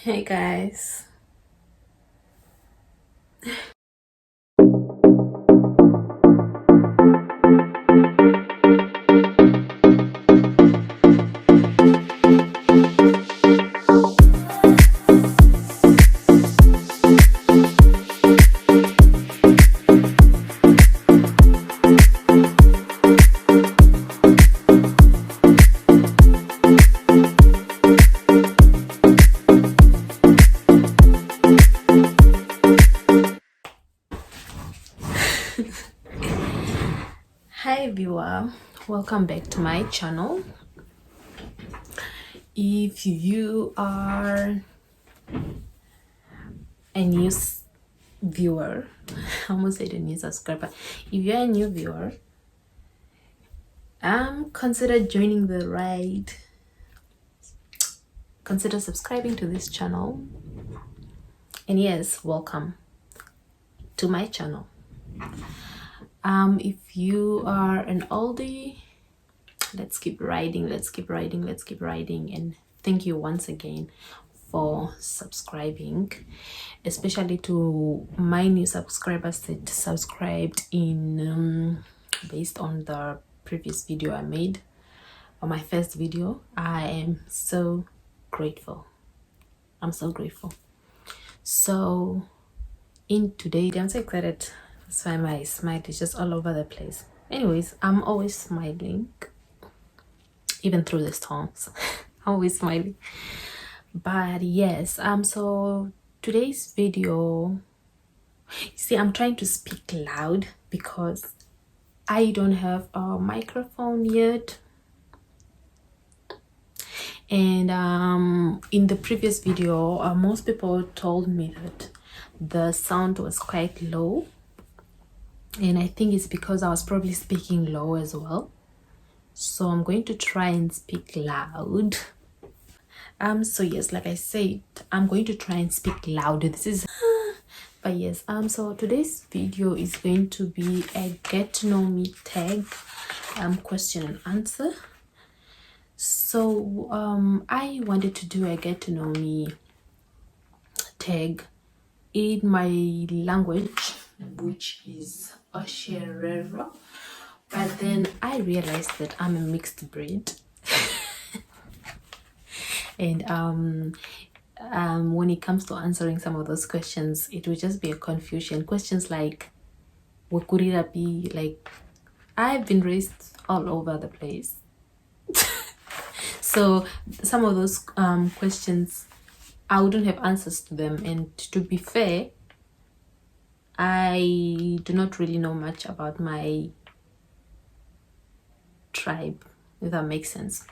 Hey guys. Hi viewer, welcome back to my channel. If you are a new viewer, I almost said a new subscriber. If you're a new viewer, consider joining the ride. Consider subscribing to this channel. And yes, welcome to my channel. If you are an oldie, let's keep riding, and thank you once again for subscribing, especially to my new subscribers that subscribed in based on the previous video I made, or my first video. I am so grateful. I'm so grateful. So in today, I'm so excited. That's why my smile is just all over the place. Anyways, I'm always smiling, even through the storms. I'm always smiling. But yes, so today's video, see, I'm trying to speak loud because I don't have a microphone yet. And in the previous video, most people told me that the sound was quite low, and I think it's because I was probably speaking low as well. So I'm going to try and speak loud. So yes, like I said, I'm going to try and speak loud. This is but yes, so today's video is going to be a get to know me tag question and answer. So I wanted to do a get to know me tag in my language, which is Osherero, but then I realized that I'm a mixed breed. And when it comes to answering some of those questions, it will just be a confusion. Questions like Wakurirapi, like I've been raised all over the place. So some of those questions, I wouldn't have answers to them. And to be fair, I do not really know much about my tribe, if that makes sense.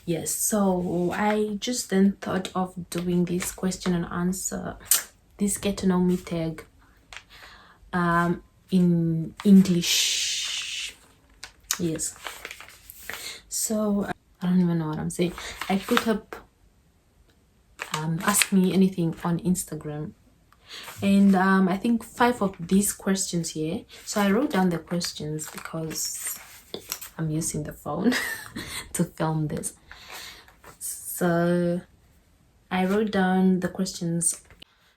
Yes, so I just then thought of doing this question and answer, this get to know me tag in English. Yes, so I don't even know what I'm saying. I put up ask me anything on Instagram, and I think 5 of these questions here. So I wrote down the questions because I'm using the phone to film this. So I wrote down the questions.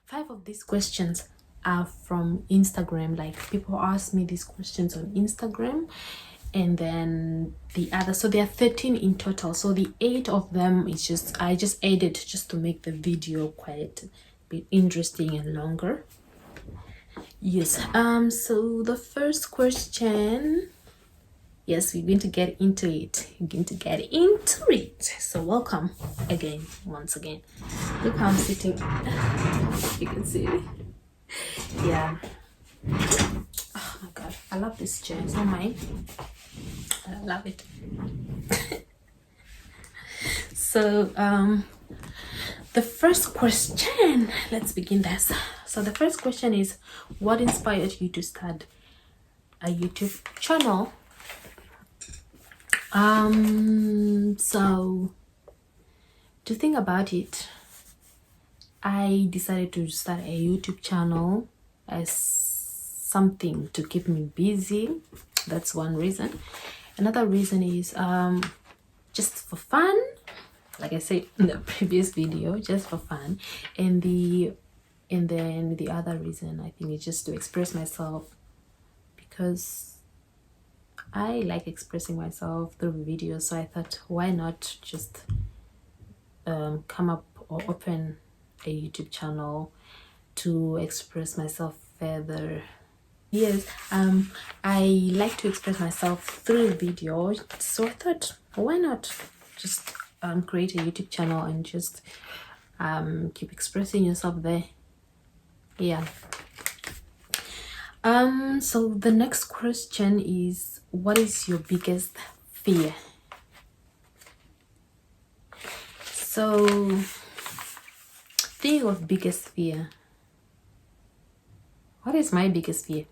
5 of these questions are from Instagram. Like people ask me these questions on Instagram, and then the other, so there are 13 in total. So the 8 of them is just, I just added just to make the video quite a bit interesting and longer. Yes, so the first question, yes, we're going to get into it. So welcome again, once again. Look how I'm sitting. You can see it. Yeah. Oh my god, I love this chair. It's not mine. I love it. So the first question, let's begin this. So the first question is, what inspired you to start a YouTube channel? So to think about it, I decided to start a YouTube channel as something to keep me busy. That's one reason. Another reason is just for fun. like I said in the previous video, just for fun. And then the other reason I think is just to express myself, because I like expressing myself through videos. So I thought, why not just come up or open a YouTube channel to express myself further. Yes, I like to express myself through video, so I thought, why not just create a YouTube channel and just keep expressing yourself there. Yeah. So the next question is, what is your biggest fear? So think of biggest fear. What is my biggest fear?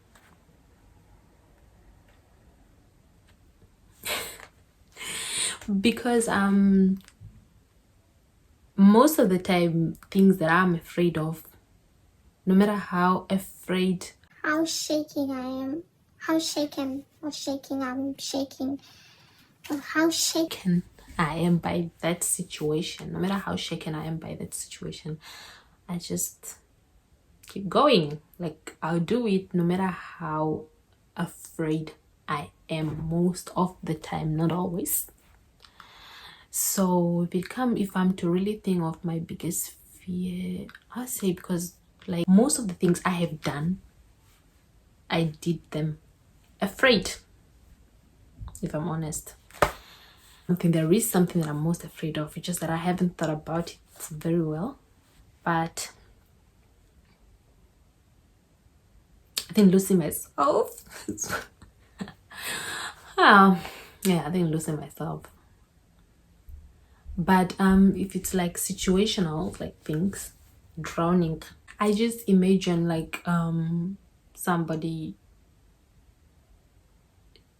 Because most of the time, things that I'm afraid of, no matter how afraid, how shaking I am, how shaken or shaking I'm shaking, or how shaken I am by that situation, no matter how shaken I am by that situation, I just keep going. Like, I'll do it no matter how afraid I am, most of the time, not always. So if I'm to really think of my biggest fear, I'll say, because like most of the things I have done, I did them afraid, if I'm honest. I think there is something that I'm most afraid of. It's just that I haven't thought about it very well. But I think losing myself. Yeah, I think losing myself. But if it's like situational, like things, drowning, I just imagine like somebody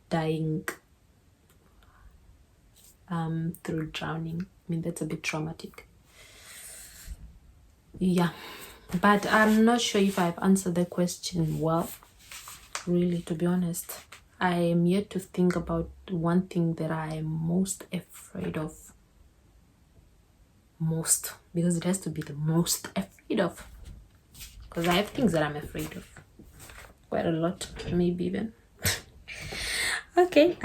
dying through drowning. I mean, that's a bit traumatic. Yeah, but I'm not sure if I've answered the question well, really, to be honest. I am yet to think about one thing that I am most afraid of. Most, because it has to be the most afraid of, because I have things that I'm afraid of, quite a lot, maybe even. Okay,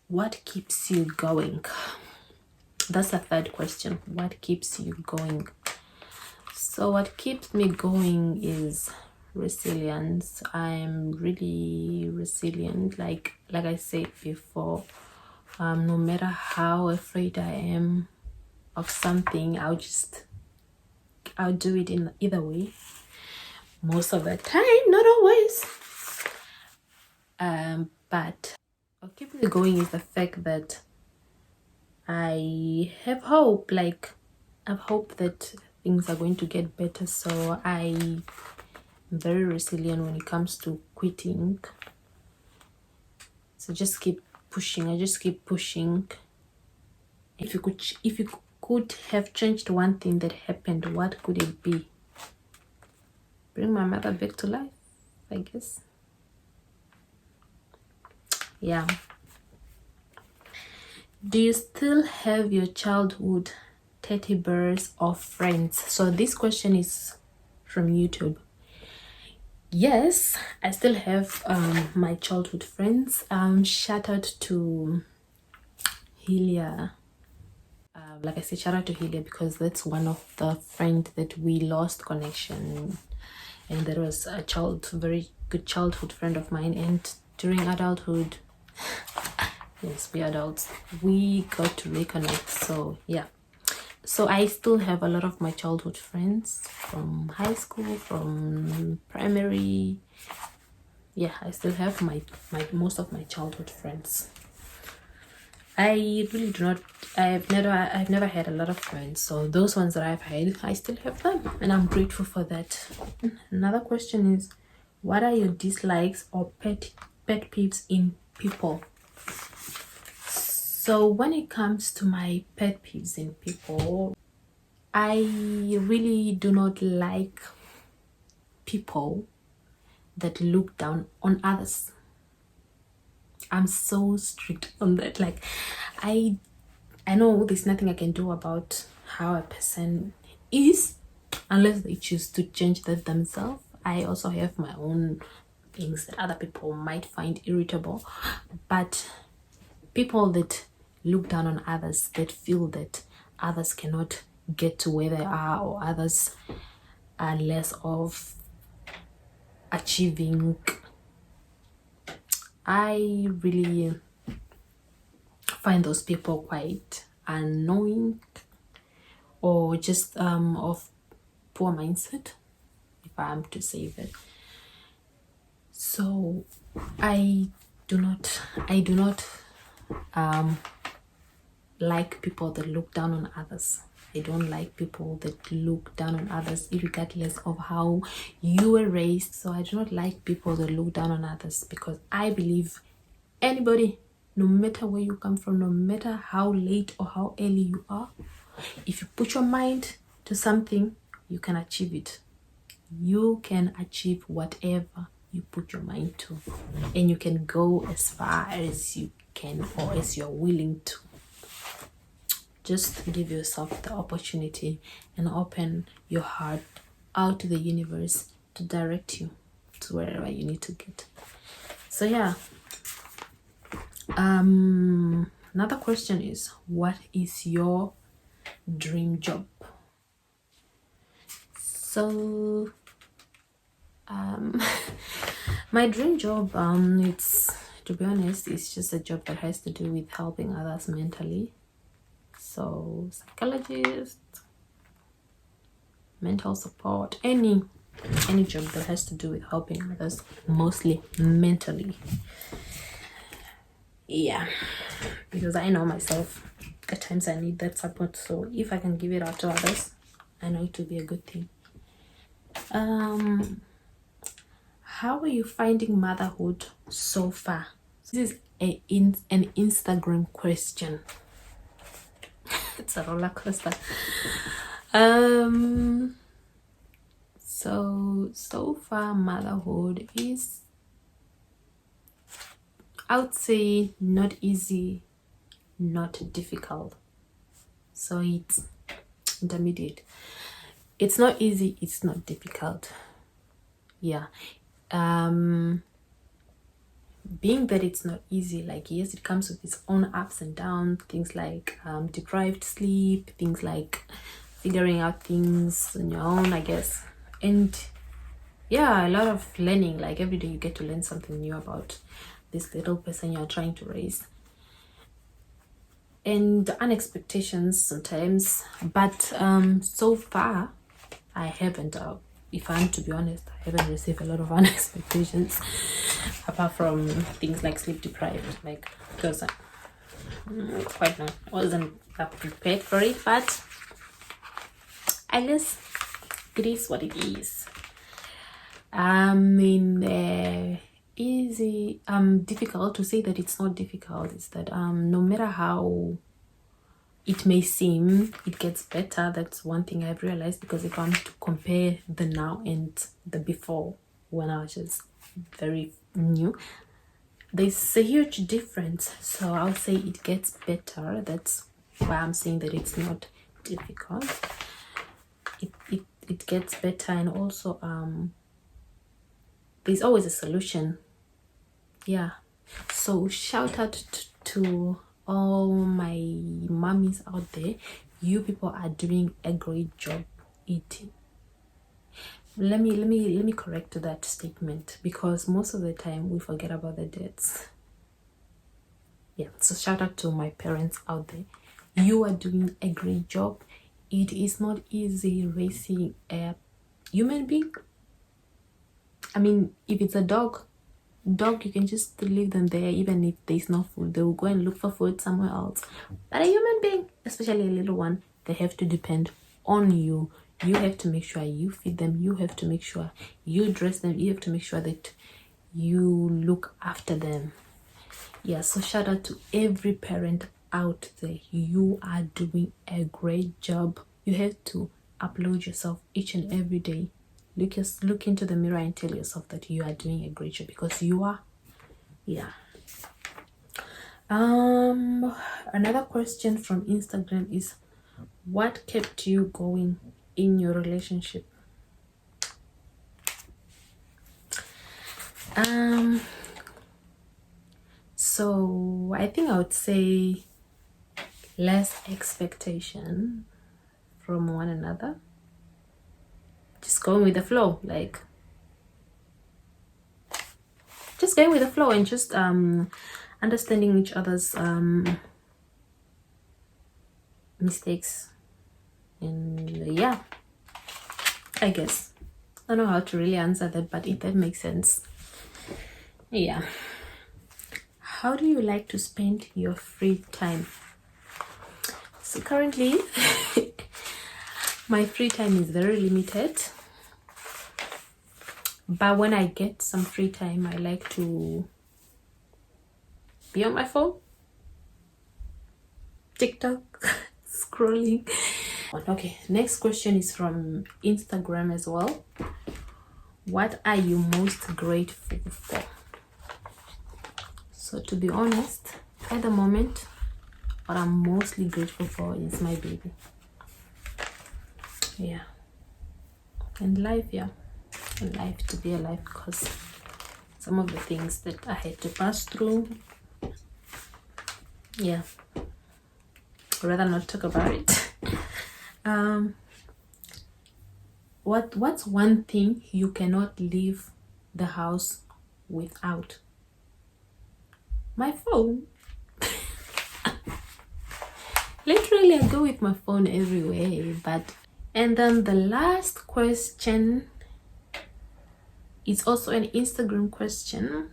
what keeps you going? That's the third question. What keeps you going? So what keeps me going is resilience. I'm really resilient, like I said before. No matter how afraid I am of something, I'll do it in either way, most of the time, not always. But what keeps me going is the fact that I have hope. Like, I have hope that things are going to get better. So I'm very resilient when it comes to quitting. So just keep pushing. I just keep pushing. If you could have changed one thing that happened, what could it be? Bring my mother back to life, I guess. Yeah. Do you still have your childhood teddy bears or friends? So this question is from YouTube. Yes, I still have my childhood friends. Shout out to Helia. Like I said, shout out to Helia, because that's one of the friends that we lost connection, and that was a very good childhood friend of mine. And during adulthood, yes, we adults, we got to reconnect. So yeah, so I still have a lot of my childhood friends from high school, from primary. Yeah, I still have my most of my childhood friends. I really do not, I've never had a lot of friends, so those ones that I've had, I still have them, and I'm grateful for that. Another question is, what are your dislikes or pet peeves in people? So when it comes to my pet peeves in people, I really do not like people that look down on others. I'm so strict on that. Like, I I know there's nothing I can do about how a person is unless they choose to change that themselves. I also have my own things that other people might find irritable, but people that look down on others, that feel that others cannot get to where they are, or others are less of achieving, I really find those people quite annoying, or just of poor mindset, if I am to say that. So I do not like people that look down on others. I don't like people that look down on others regardless of how you were raised. So I do not like people that look down on others, because I believe anybody, no matter where you come from, no matter how late or how early you are, if you put your mind to something, you can achieve it. You can achieve whatever you put your mind to, and you can go as far as you can, or as you're willing to. Just give yourself the opportunity and open your heart out to the universe to direct you to wherever you need to get. So yeah, another question is, what is your dream job? So my dream job, it's, to be honest, it's just a job that has to do with helping others mentally. So psychologist, mental support, any job that has to do with helping others, mostly mentally. Yeah, because I know myself, at times I need that support. So if I can give it out to others, I know it will be a good thing. How are you finding motherhood so far? This is an Instagram question. It's a roller coaster. So far motherhood is, I would say, not easy, not difficult. So it's intermediate. It's not easy, it's not difficult. Yeah. Being that it's not easy, like, yes, it comes with its own ups and downs, things like deprived sleep, things like figuring out things on your own, I guess. And yeah, a lot of learning. Like every day you get to learn something new about this little person you're trying to raise, and unexpectations sometimes. But so far I haven't, if I'm to be honest, I haven't received a lot of unexpectations, apart from things like sleep deprived, like, because I wasn't prepared for it. But I guess it is what it is. Easy, difficult, to say that it's not difficult is that no matter how it may seem, it gets better. That's one thing I've realized, because if I'm to compare the now and the before, when I was just very new, there's a huge difference. So I'll say it gets better. That's why I'm saying that it's not difficult. It gets better. And also there's always a solution. Yeah. So shout out to all my mommies out there. You people are doing a great job eating. Let me correct that statement, because most of the time we forget about the dads. Yeah, so shout out to my parents out there. You are doing a great job. It is not easy raising a human being. I mean, if it's a dog, you can just leave them there. Even if there's no food, they will go and look for food somewhere else. But a human being, especially a little one, they have to depend on you. You have to make sure you feed them. You have to make sure you dress them. You have to make sure that you look after them. Yeah, so shout out to every parent out there. You are doing a great job. You have to upload yourself each and every day. Look into the mirror and tell yourself that you are doing a great job, because you are. Yeah. Another question from Instagram is, what kept you going in your relationship? So I think I would say less expectation from one another. Just going with the flow, like just going with the flow and just understanding each other's mistakes. And yeah, I guess I don't know how to really answer that, but if that makes sense. Yeah. How do you like to spend your free time? So currently my free time is very limited, but when I get some free time, I like to be on my phone, TikTok, scrolling. Okay, next question is from Instagram as well. What are you most grateful for? So to be honest, at the moment, what I'm mostly grateful for is my baby. Yeah. And life, yeah. And life, to be alive, because some of the things that I had to pass through, yeah, I'd rather not talk about it. What's one thing you cannot leave the house without? My phone. Literally, I go with my phone everywhere. And then the last question is also an Instagram question.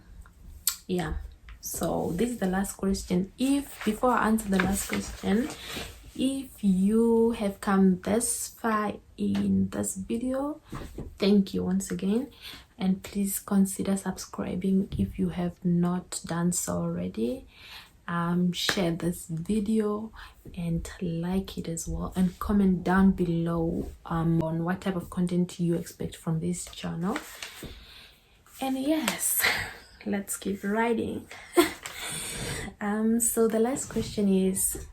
Yeah. So this is the last question. Before I answer the last question, if you have come this far in this video, thank you once again, and please consider subscribing if you have not done so already. Share this video and like it as well, and comment down below on what type of content you expect from this channel. And yes, let's keep riding. So the last question is,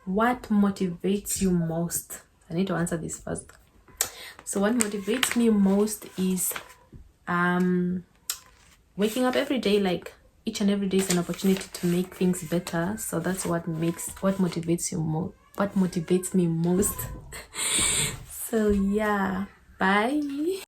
what motivates you most? I need to answer this first. So what motivates me most is waking up every day. Like, each and every day is an opportunity to make things better. So that's what motivates me most. So yeah, bye.